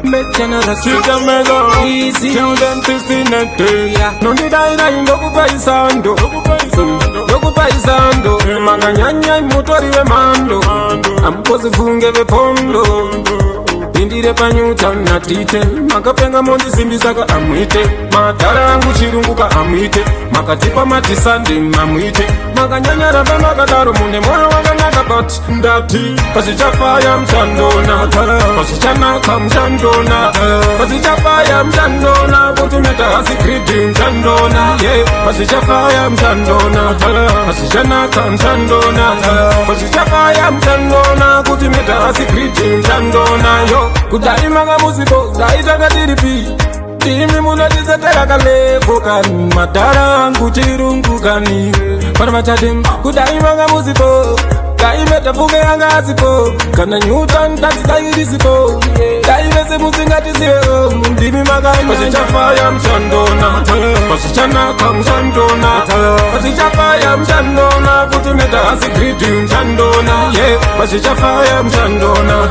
make another Sit and mega easy. Tell them to see nothing. Yeah. No need I ndokupa isando Ndokupa isando Maganyanya mutori we mando Amkozi funge ve pondo Indire panyuta natite Makapenga mondi simbi saka amwite Matara angu chirunguka amwite Makatipa matisande mamwite Maganyanya rabe makadaro mune moyo wanga nakabat Ndati pasichafaya mchandona Pasichanaka mchandona Pasichafaya mchandona Kutumeta hasikriti mchandona Pasichafaya mchandona Pasichanaka mchandona Pasichafaya mchandona Kutumeta hasikriti mchandona Yo kudai manga muziko dai takatiripi Dimi munotizateka kaleko kani Madara angu chirungu kani Pana machadim kudai manga muziko Dai metafuke yanga asipo Kana nyuta ntati dai risipo Dai vese musingati siyo Dimi manga pasichafaya mchandona Pasichanaka mchandona Pasichafaya mchandona Kutumeta hasikriti mchandona Pasichafaya mchandona